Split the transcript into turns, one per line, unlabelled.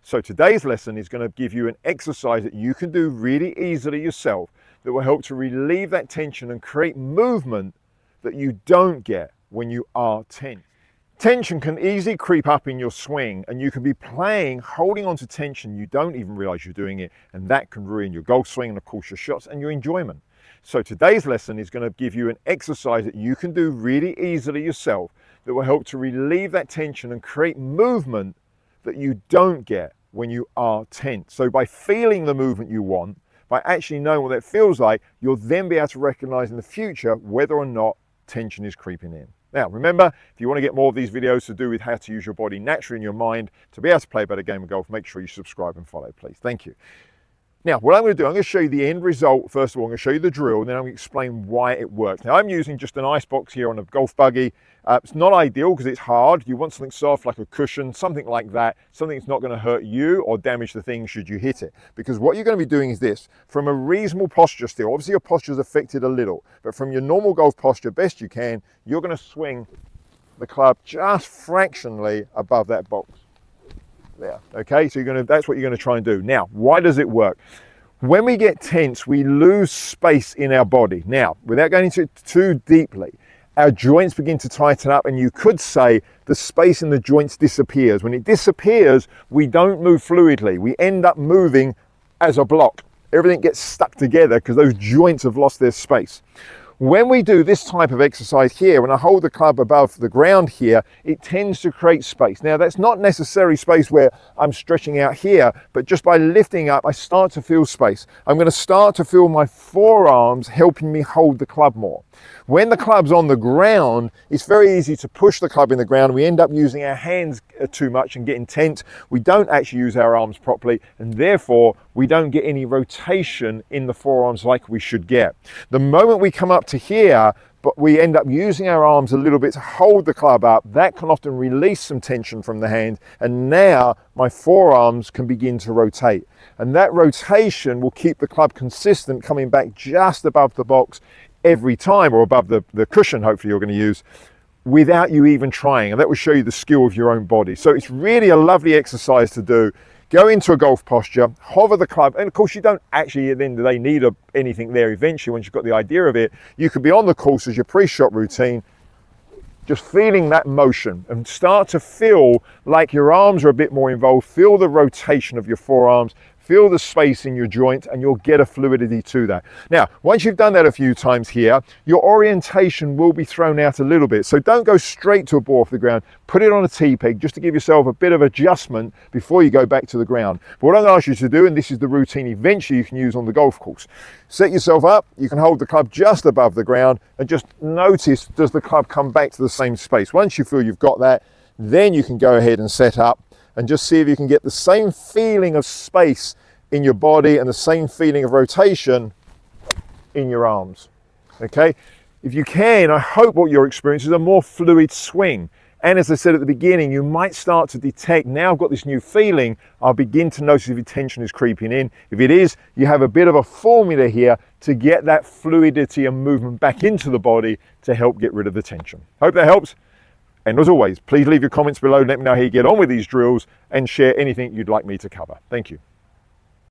So today's lesson is going to give you an exercise that you can do really easily yourself that will help to relieve that tension and create movement that you don't get when you are tense. Tension can easily creep up in your swing, and you can be playing, holding on to tension. You don't even realize you're doing it, and that can ruin your golf swing and of course your shots and your enjoyment. So today's lesson is going to give you an exercise that you can do really easily yourself that will help to relieve that tension and create movement that you don't get when you are tense. So by feeling the movement you want, by actually knowing what that feels like, you'll then be able to recognize in the future whether or not tension is creeping in. Now, remember, if you want to get more of these videos to do with how to use your body naturally in your mind to be able to play a better game of golf, make sure you subscribe and follow, please. Thank you. Now, what I'm going to do, I'm going to show you the end result. First of all, I'm going to show you the drill, and then I'm going to explain why it works. Now, I'm using just an ice box here on a golf buggy. It's not ideal because it's hard. You want something soft like a cushion, something like that, something that's not going to hurt you or damage the thing should you hit it. Because what you're going to be doing is this, from a reasonable posture still, obviously your posture is affected a little, but from your normal golf posture, best you can, you're going to swing the club just fractionally above that box. There, okay, so that's what you're going to try and do. Now, why does it work? When we get tense, we lose space in our body. Now, without going into it too deeply, our joints begin to tighten up, and you could say the space in the joints disappears. When it disappears, we don't move fluidly. We end up moving as a block. Everything gets stuck together because those joints have lost their space. When we do this type of exercise here, when I hold the club above the ground here, it tends to create space. Now, that's not necessarily space where I'm stretching out here, but just by lifting up, I start to feel space. I'm going to start to feel my forearms helping me hold the club more. When the club's on the ground, it's very easy to push the club in the ground. We end up using our hands too much and getting tense. We don't actually use our arms properly, and therefore we don't get any rotation in the forearms like we should get. The moment we come up to here, but we end up using our arms a little bit to hold the club up, that can often release some tension from the hand, and now my forearms can begin to rotate. And that rotation will keep the club consistent, coming back just above the box every time, or above the cushion, hopefully you're going to use, without you even trying. And that will show you the skill of your own body. So it's really a lovely exercise to do. Go into a golf posture, hover the club, and of course you don't actually at the end of the day need anything there eventually once you've got the idea of it. You could be on the course as your pre-shot routine, just feeling that motion, and start to feel like your arms are a bit more involved. Feel the rotation of your forearms, feel the space in your joint, and you'll get a fluidity to that. Now, once you've done that a few times here, your orientation will be thrown out a little bit. So don't go straight to a ball off the ground. Put it on a tee peg just to give yourself a bit of adjustment before you go back to the ground. But what I'm going to ask you to do, and this is the routine eventually you can use on the golf course, set yourself up. You can hold the club just above the ground and just notice, does the club come back to the same space? Once you feel you've got that, then you can go ahead and set up and just see if you can get the same feeling of space in your body and the same feeling of rotation in your arms. Okay? If you can, I hope what your experience is a more fluid swing. And as I said at the beginning, you might start to detect, now I've got this new feeling, I'll begin to notice if your tension is creeping in. If it is, you have a bit of a formula here to get that fluidity and movement back into the body to help get rid of the tension. Hope that helps. And as always, please leave your comments below. Let me know how you get on with these drills and share anything you'd like me to cover. Thank you.